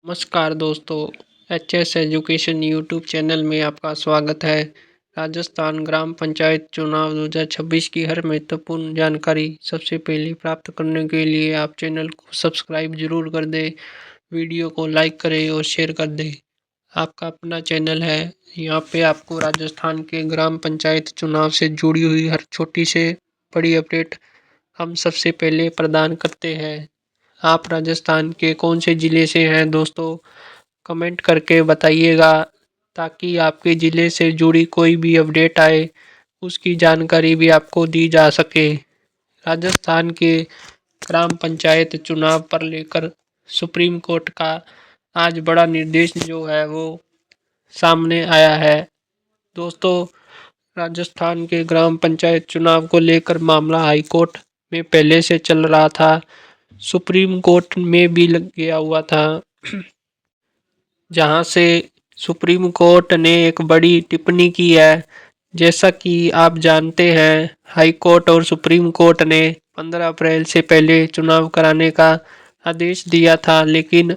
नमस्कार दोस्तों, HS education YouTube channel में आपका स्वागत है। राजस्थान ग्राम पंचायत चुनाव 2026 की हर महत्वपूर्ण जानकारी सबसे पहले प्राप्त करने के लिए आप चैनल को सब्सक्राइब जरूर कर दें, वीडियो को लाइक करें और शेयर कर दें। आपका अपना चैनल है, यहाँ पे आपको राजस्थान के ग्राम पंचायत चुनाव से जुड़ी हुई हर छोटी से बड़ी अपडेट हम सबसे पहले प्रदान करते हैं। आप राजस्थान के कौन से ज़िले से हैं दोस्तों, कमेंट करके बताइएगा ताकि आपके ज़िले से जुड़ी कोई भी अपडेट आए उसकी जानकारी भी आपको दी जा सके। राजस्थान के ग्राम पंचायत चुनाव पर लेकर सुप्रीम कोर्ट का आज बड़ा निर्देश जो है वो सामने आया है। दोस्तों, राजस्थान के ग्राम पंचायत चुनाव को लेकर मामला हाई कोर्ट में पहले से चल रहा था, सुप्रीम कोर्ट में भी लग गया हुआ था, जहां से सुप्रीम कोर्ट ने एक बड़ी टिप्पणी की है। जैसा कि आप जानते हैं, हाई कोर्ट और सुप्रीम कोर्ट ने 15 अप्रैल से पहले चुनाव कराने का आदेश दिया था, लेकिन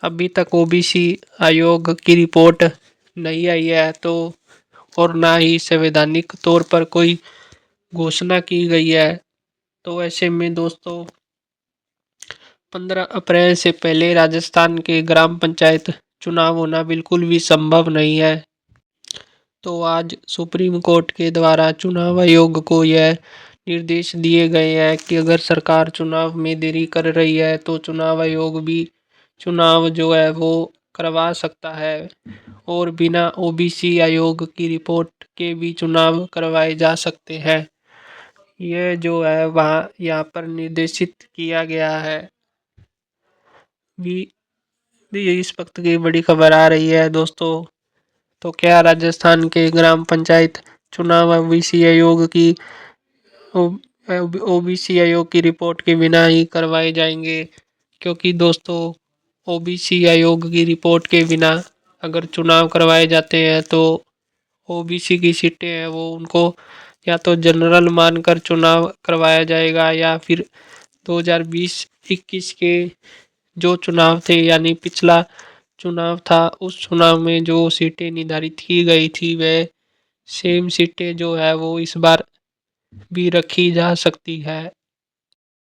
अभी तक ओबीसी आयोग की रिपोर्ट नहीं आई है तो और ना ही संवैधानिक तौर पर कोई घोषणा की गई है। तो ऐसे में दोस्तों, 15 अप्रैल से पहले राजस्थान के ग्राम पंचायत चुनाव होना बिल्कुल भी संभव नहीं है। तो आज सुप्रीम कोर्ट के द्वारा चुनाव आयोग को यह निर्देश दिए गए हैं कि अगर सरकार चुनाव में देरी कर रही है तो चुनाव आयोग भी चुनाव जो है वो करवा सकता है और बिना ओबीसी आयोग की रिपोर्ट के भी चुनाव करवाए जा सकते हैं। यह जो है वहाँ यहाँ पर निर्देशित किया गया है। भी इस वक्त की बड़ी खबर आ रही है दोस्तों, तो क्या राजस्थान के ग्राम पंचायत चुनाव ओबीसी आयोग की रिपोर्ट के बिना ही करवाए जाएंगे? क्योंकि दोस्तों, ओबीसी आयोग की रिपोर्ट के बिना अगर चुनाव करवाए जाते हैं तो ओबीसी की सीटें हैं वो उनको या तो जनरल मानकर चुनाव करवाया जाएगा या फिर 2020-21 के जो चुनाव थे यानी पिछला चुनाव था उस चुनाव में जो सीटें निर्धारित की गई थी वह सेम सीटें जो है वो इस बार भी रखी जा सकती है।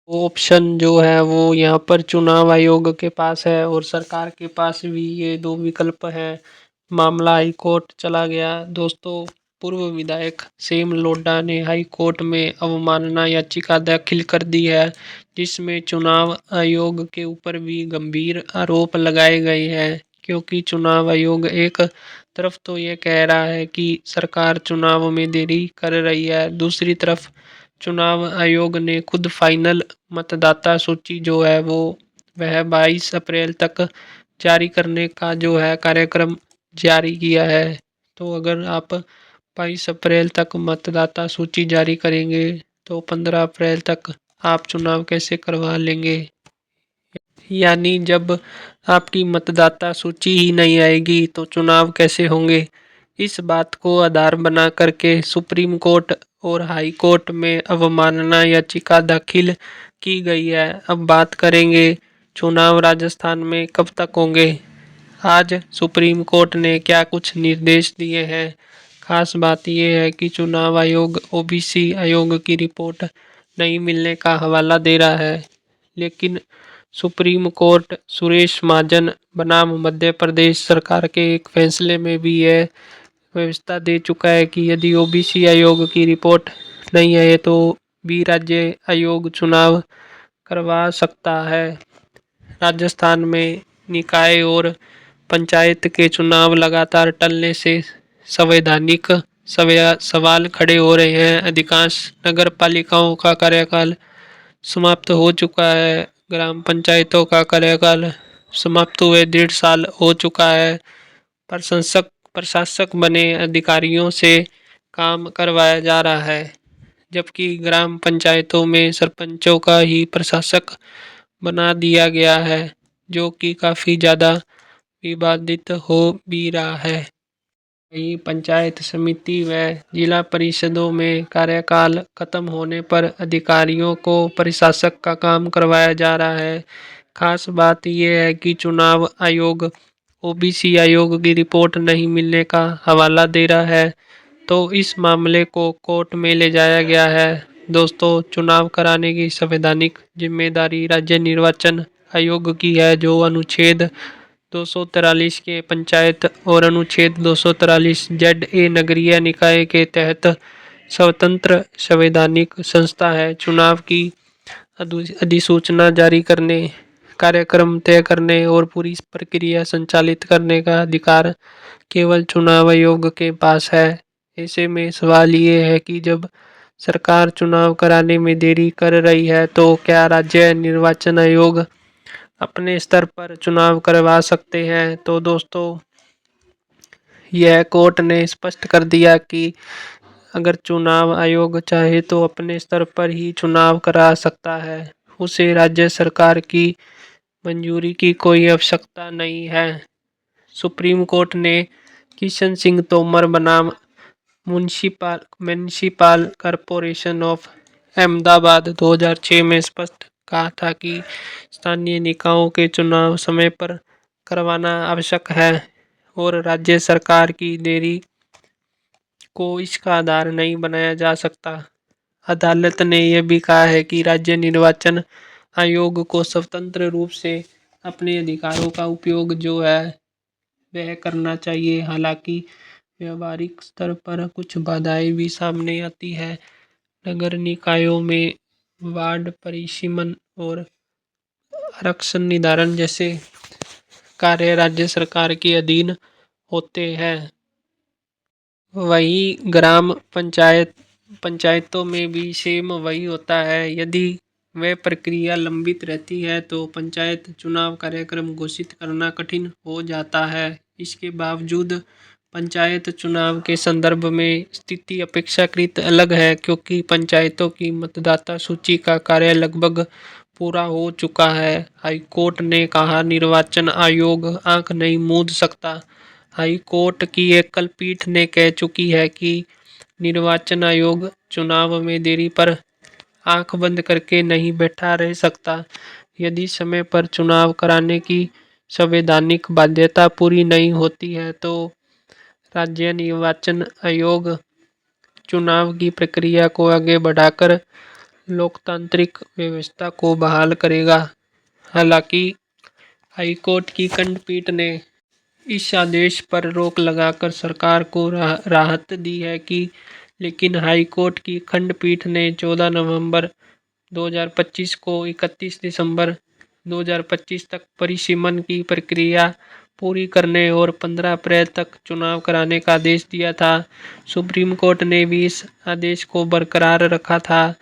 वो ऑप्शन जो है वो यहाँ पर चुनाव आयोग के पास है और सरकार के पास भी ये दो विकल्प हैं। मामला हाई कोर्ट चला गया दोस्तों। पूर्व विधायक सेम लोढ़ा ने हाई कोर्ट में अवमानना याचिका दाखिल कर दी है, जिसमें चुनाव आयोग के ऊपर भी गंभीर आरोप लगाए गए हैं। क्योंकि चुनाव आयोग एक तरफ तो ये कह रहा है कि सरकार चुनाव में देरी कर रही है, दूसरी तरफ चुनाव आयोग ने खुद फाइनल मतदाता सूची जो है वो वह 22 अप्रैल तक जारी करने का जो है कार्यक्रम जारी किया है। तो अगर आप 22 अप्रैल तक मतदाता सूची जारी करेंगे तो 15 अप्रैल तक आप चुनाव कैसे करवा लेंगे? यानी जब आपकी मतदाता सूची ही नहीं आएगी तो चुनाव कैसे होंगे? इस बात को आधार बना करके सुप्रीम कोर्ट और हाई कोर्ट में अवमानना याचिका दाखिल की गई है। अब बात करेंगे चुनाव राजस्थान में कब तक होंगे। आज सुप्रीम कोर्ट ने क्या कुछ निर्देश दिए हैं। खास बात यह है कि चुनाव आयोग ओबीसी आयोग की रिपोर्ट नहीं मिलने का हवाला दे रहा है, लेकिन सुप्रीम कोर्ट सुरेश महाजन बनाम मध्य प्रदेश सरकार के एक फैसले में भी यह व्यवस्था दे चुका है कि यदि ओबीसी आयोग की रिपोर्ट नहीं है तो भी राज्य आयोग चुनाव करवा सकता है। राजस्थान में निकाय और पंचायत के चुनाव लगातार टलने से संवैधानिक सवाल खड़े हो रहे हैं। अधिकांश नगर पालिकाओं का कार्यकाल समाप्त हो चुका है, ग्राम पंचायतों का कार्यकाल समाप्त हुए 1.5 साल हो चुका है। प्रशासक बने अधिकारियों से काम करवाया जा रहा है, जबकि ग्राम पंचायतों में सरपंचों का ही प्रशासक बना दिया गया है, जो कि काफ़ी ज़्यादा विवादित हो भी रहा है। वहीं पंचायत समिति व जिला परिषदों में कार्यकाल खत्म होने पर अधिकारियों को प्रशासक का काम करवाया जा रहा है। खास बात यह है कि चुनाव आयोग ओबीसी आयोग की रिपोर्ट नहीं मिलने का हवाला दे रहा है, तो इस मामले को कोर्ट में ले जाया गया है। दोस्तों, चुनाव कराने की संवैधानिक जिम्मेदारी राज्य निर्वाचन आयोग की है, जो अनुच्छेद 243 के पंचायत और अनुच्छेद 243 जेड ए नगरीय निकाय के तहत स्वतंत्र संवैधानिक संस्था है। चुनाव की अधिसूचना जारी करने, कार्यक्रम तय करने और पूरी प्रक्रिया संचालित करने का अधिकार केवल चुनाव आयोग के पास है। ऐसे में सवाल ये है कि जब सरकार चुनाव कराने में देरी कर रही है, तो क्या राज्य निर्वाचन आयोग अपने स्तर पर चुनाव करवा सकते हैं? तो दोस्तों, यह कोर्ट ने स्पष्ट कर दिया कि अगर चुनाव आयोग चाहे तो अपने स्तर पर ही चुनाव करा सकता है। उसे राज्य सरकार की मंजूरी की कोई आवश्यकता नहीं है। सुप्रीम कोर्ट ने किशन सिंह तोमर बनाम म्युनिसिपल कॉरपोरेशन ऑफ अहमदाबाद 2006 में स्पष्ट कहा था कि स्थानीय निकायों के चुनाव समय पर करवाना आवश्यक है और राज्य सरकार की देरी को इसका आधार नहीं बनाया जा सकता। अदालत ने यह भी कहा है कि राज्य निर्वाचन आयोग को स्वतंत्र रूप से अपने अधिकारों का उपयोग जो है वह करना चाहिए। हालांकि व्यावहारिक स्तर पर कुछ बाधाएं भी सामने आती है। नगर निकायों में वार्ड परिसीमन और आरक्षण निर्धारण जैसे कार्य राज्य सरकार के अधीन होते हैं। वहीं ग्राम पंचायतों में भी सेम वही होता है। यदि वह प्रक्रिया लंबित रहती है तो पंचायत चुनाव कार्यक्रम घोषित करना कठिन हो जाता है। इसके बावजूद पंचायत चुनाव के संदर्भ में स्थिति अपेक्षाकृत अलग है, क्योंकि पंचायतों की मतदाता सूची का कार्य लगभग पूरा हो चुका है। हाईकोर्ट ने कहा, निर्वाचन आयोग आंख नहीं मूंद सकता। हाईकोर्ट की एकल पीठ ने कह चुकी है कि निर्वाचन आयोग चुनाव में देरी पर आंख बंद करके नहीं बैठा रह सकता। यदि समय पर चुनाव कराने की संवैधानिक बाध्यता पूरी नहीं होती है, तो राज्य निर्वाचन आयोग चुनाव की प्रक्रिया को आगे बढ़ाकर लोकतांत्रिक व्यवस्था को बहाल करेगा। हालांकि हाईकोर्ट की खंडपीठ ने इस आदेश पर रोक लगाकर सरकार को राहत दी है कि लेकिन हाईकोर्ट की खंडपीठ ने 14 नवंबर 2025 को 31 दिसंबर 2025 तक परिसीमन की प्रक्रिया पूरी करने और 15 अप्रैल तक चुनाव कराने का आदेश दिया था। सुप्रीम कोर्ट ने भी इस आदेश को बरकरार रखा था,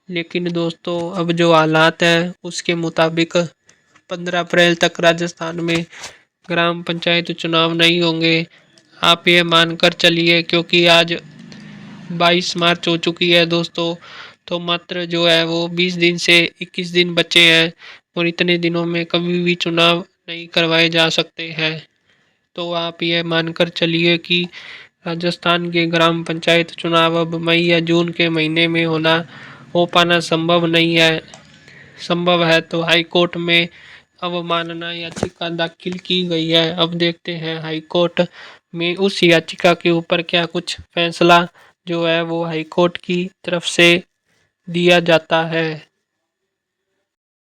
लेकिन दोस्तों, अब जो हालात हैं उसके मुताबिक 15 अप्रैल तक राजस्थान में ग्राम पंचायत चुनाव नहीं होंगे। आप ये मानकर चलिए, क्योंकि आज 22 मार्च हो चुकी है दोस्तों, तो मात्र जो है वो 20 दिन से 21 दिन बचे हैं और इतने दिनों में कभी भी चुनाव नहीं करवाए जा सकते हैं। तो आप ये मानकर चलिए कि राजस्थान के ग्राम पंचायत चुनाव अब मई या जून के महीने में हो पाना संभव नहीं है। संभव है तो हाईकोर्ट में अवमानना याचिका दाखिल की गई है। अब देखते हैं हाईकोर्ट में उस याचिका के ऊपर क्या कुछ फैसला जो है वो हाईकोर्ट की तरफ से दिया जाता है।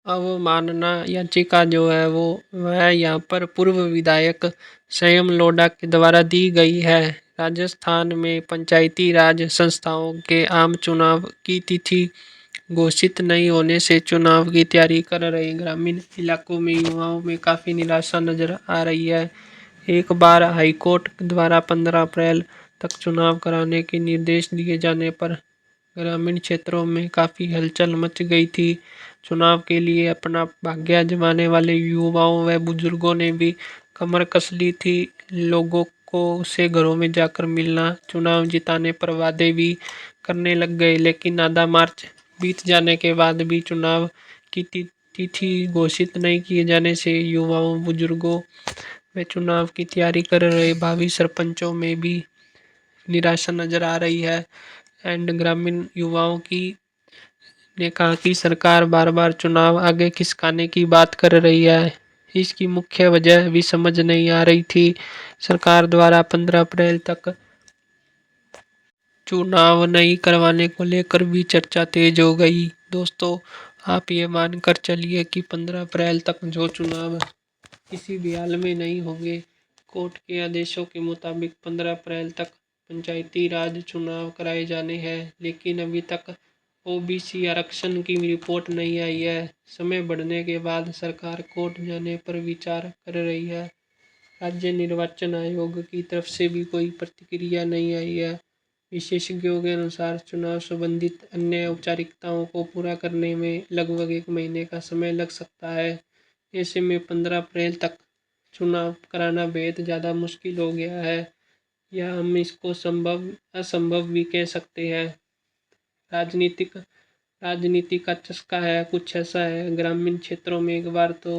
अवमानना याचिका जो है वो वह यहाँ पर पूर्व विधायक संयम लोढ़ा के द्वारा दी गई है। राजस्थान में पंचायती राज संस्थाओं के आम चुनाव की तिथि घोषित नहीं होने से चुनाव की तैयारी कर रहे ग्रामीण इलाकों में युवाओं में काफ़ी निराशा नजर आ रही है। एक बार हाईकोर्ट द्वारा 15 अप्रैल तक चुनाव कराने के निर्देश दिए जाने पर ग्रामीण क्षेत्रों में काफ़ी हलचल मच गई थी। चुनाव के लिए अपना भाग्य आजमाने वाले युवाओं व बुजुर्गों ने भी कमर कस ली थी। लोगों को से घरों में जाकर मिलना, चुनाव जिताने पर वादे भी करने लग गए, लेकिन आधा मार्च बीत जाने के बाद भी चुनाव की तिथि घोषित नहीं किए जाने से युवाओं, बुजुर्गों व चुनाव की तैयारी कर रहे भावी सरपंचों में भी निराशा नजर आ रही है। एंड ग्रामीण युवाओं की ने कहा कि सरकार बार-बार चुनाव आगे खिसकाने की बात कर रही है। इसकी मुख्य वजह भी समझ नहीं आ रही थी। सरकार द्वारा 15 अप्रैल तक चुनाव नहीं करवाने को लेकर भी चर्चा तेज हो गई। दोस्तों, आप ये मानकर चलिए कि 15 अप्रैल तक जो चुनाव किसी भी हाल में नहीं होंगे। कोर्ट के आदेशों के मुताबिक 15 अप्रैल तक पंचायती राज चुनाव कराए जाने हैं, लेकिन अभी तक ओबीसी आरक्षण की रिपोर्ट नहीं आई है। समय बढ़ने के बाद सरकार कोर्ट जाने पर विचार कर रही है। राज्य निर्वाचन आयोग की तरफ से भी कोई प्रतिक्रिया नहीं आई है। विशेषज्ञों के अनुसार चुनाव संबंधित अन्य औपचारिकताओं को पूरा करने में लगभग 1 महीने का समय लग सकता है। ऐसे में 15 अप्रैल तक चुनाव कराना बेहद ज़्यादा मुश्किल हो गया है, या हम इसको संभव असंभव भी कह सकते हैं। राजनीति का चस्का है कुछ ऐसा है। ग्रामीण क्षेत्रों में एक बार तो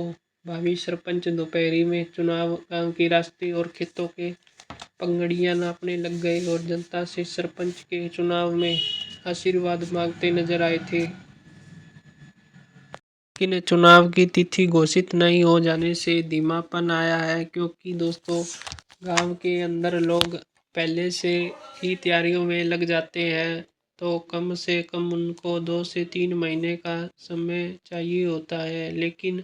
भावी सरपंच दोपहरी में चुनाव गांव की रास्ते और खेतों के पंगड़ियां नापने लग गए और जनता से सरपंच के चुनाव में आशीर्वाद मांगते नजर आए थे। लेकिन चुनाव की तिथि घोषित नहीं हो जाने से धीमापन आया है, क्योंकि दोस्तों गांव के अंदर लोग पहले से ही तैयारियों में लग जाते हैं, तो कम से कम उनको 2 से 3 महीने का समय चाहिए होता है। लेकिन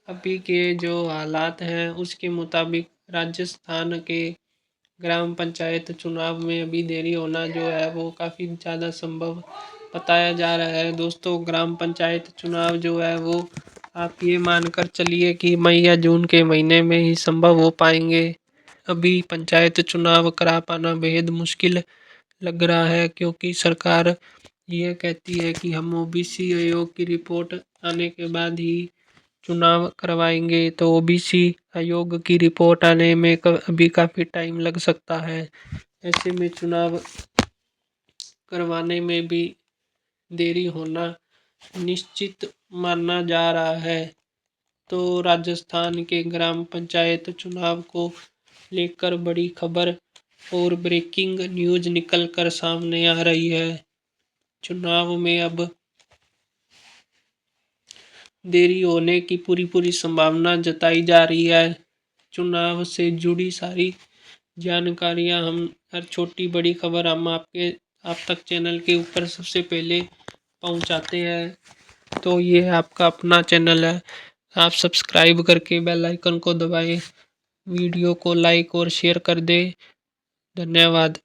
अभी के जो हालात हैं उसके मुताबिक राजस्थान के ग्राम पंचायत चुनाव में अभी देरी होना जो है वो काफ़ी ज़्यादा संभव बताया जा रहा है। दोस्तों, ग्राम पंचायत चुनाव जो है वो आप ये मानकर चलिए कि मई या जून के महीने में ही संभव हो पाएंगे। अभी पंचायत चुनाव करा पाना बेहद मुश्किल लग रहा है, क्योंकि सरकार ये कहती है कि हम ओबीसी आयोग की रिपोर्ट आने के बाद ही चुनाव करवाएंगे, तो ओबीसी आयोग की रिपोर्ट आने में अभी काफ़ी टाइम लग सकता है। ऐसे में चुनाव करवाने में भी देरी होना निश्चित माना जा रहा है। तो राजस्थान के ग्राम पंचायत चुनाव को लेकर बड़ी खबर और ब्रेकिंग न्यूज़ निकल कर सामने आ रही है। चुनाव में अब देरी होने की पूरी संभावना जताई जा रही है। चुनाव से जुड़ी सारी जानकारियां हम हर छोटी बड़ी खबर हम आप तक चैनल के ऊपर सबसे पहले पहुंचाते हैं। तो ये आपका अपना चैनल है, आप सब्सक्राइब करके बेल आइकन को दबाएं, वीडियो को लाइक और शेयर कर दें। धन्यवाद।